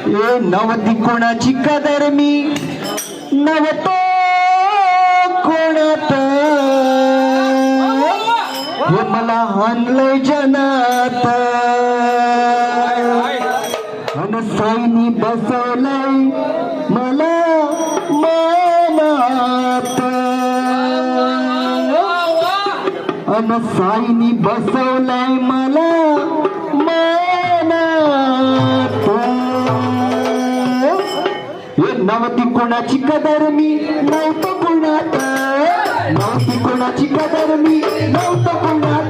ए नवती कोणाची कदर मी नवतो कोणात हे मला हाणलंय जनात अन साईनी बसवलंय मला मनात अन साईनी बसवलंय मला मनात हे नवती कोणाची कदर मी नव्हतो कोणात नवती कोणाची कदर मी नव्हतो कोणात